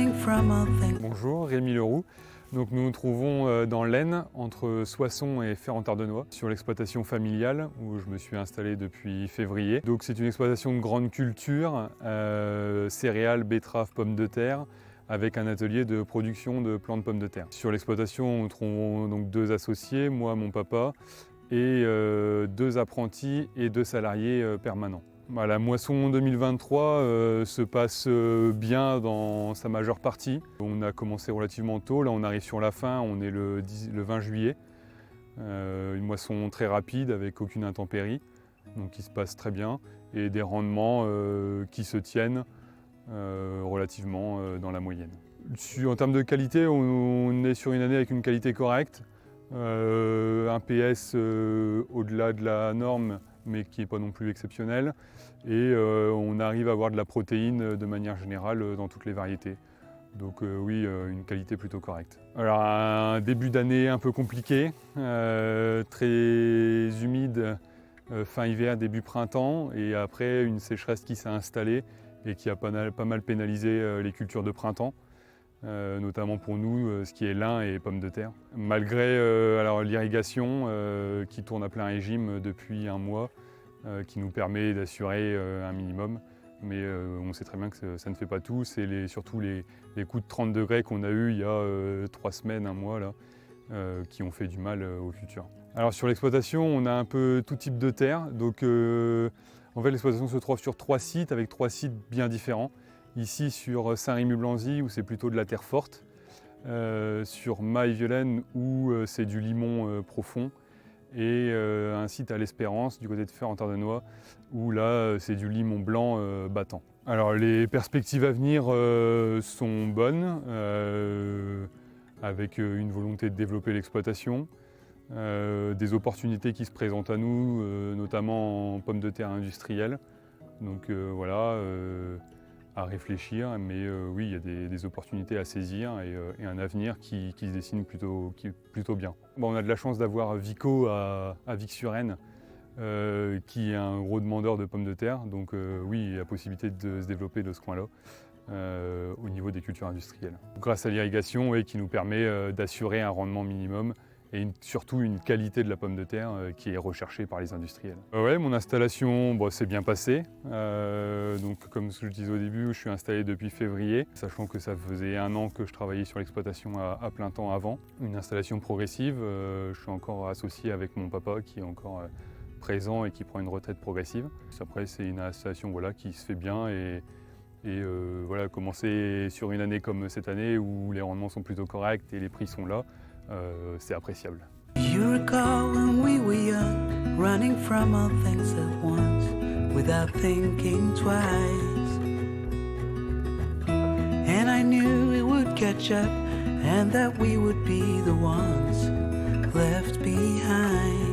running from all things. Bonjour, Rémi Leroux. Donc nous nous trouvons dans l'Aisne, entre Soissons et Ferrand-Tardenois, sur l'exploitation familiale où je me suis installé depuis février. Donc c'est une exploitation de grande culture, céréales, betteraves, pommes de terre, avec un atelier de production de plants de pommes de terre. Sur l'exploitation, nous trouvons donc 2 associés, moi, mon papa, et 2 apprentis et 2 salariés permanents. La moisson 2023 se passe bien dans sa majeure partie. On a commencé relativement tôt, là on arrive sur la fin, on est le 20 juillet. Une moisson très rapide avec aucune intempérie, donc qui se passe très bien, et des rendements qui se tiennent relativement dans la moyenne. En termes de qualité, on est sur une année avec une qualité correcte, un PS au-delà de la norme, mais qui n'est pas non plus exceptionnel. Et on arrive à avoir de la protéine de manière générale dans toutes les variétés. Donc oui, une qualité plutôt correcte. Alors un début d'année un peu compliqué, très humide, fin hiver, début printemps, et après une sécheresse qui s'est installée et qui a pas mal pénalisé les cultures de printemps. Notamment pour nous, ce qui est lin et pommes de terre. Malgré l'irrigation qui tourne à plein régime depuis un mois, qui nous permet d'assurer un minimum, mais on sait très bien que ça ne fait pas tout. C'est surtout les coups de 30 degrés qu'on a eu il y a 3 semaines, un mois, là, qui ont fait du mal aux cultures. Alors sur l'exploitation, on a un peu tout type de terre. Donc en fait, l'exploitation se trouve sur 3 sites, avec 3 sites bien différents. Ici sur Saint-Rémy-Blanzy où c'est plutôt de la terre forte, sur Maille-Violaine où c'est du limon profond, et un site à l'Espérance du côté de Ferrand-Tardenois où là c'est du limon blanc battant. Alors les perspectives à venir sont bonnes, avec une volonté de développer l'exploitation, des opportunités qui se présentent à nous, notamment en pommes de terre industrielles. Donc voilà. À réfléchir, mais oui, il y a des opportunités à saisir et un avenir qui se dessine plutôt bien. Bon, on a de la chance d'avoir Vico à Vic-sur-Aisne, qui est un gros demandeur de pommes de terre, donc oui, il y a la possibilité de se développer de ce coin-là au niveau des cultures industrielles. Grâce à l'irrigation, oui, qui nous permet d'assurer un rendement minimum et surtout une qualité de la pomme de terre qui est recherchée par les industriels. Ouais, mon installation s'est bien passée. Donc, comme je disais au début, je suis installé depuis février, sachant que ça faisait 1 an que je travaillais sur l'exploitation à plein temps avant. Une installation progressive, je suis encore associé avec mon papa qui est encore présent et qui prend une retraite progressive. Après, c'est une installation qui se fait bien et voilà, commencer sur une année comme cette année où les rendements sont plutôt corrects et les prix sont là, c'est appréciable. You recall when we were young, running from all things at once, without thinking twice. And I knew it would catch up, and that we would be the ones left behind.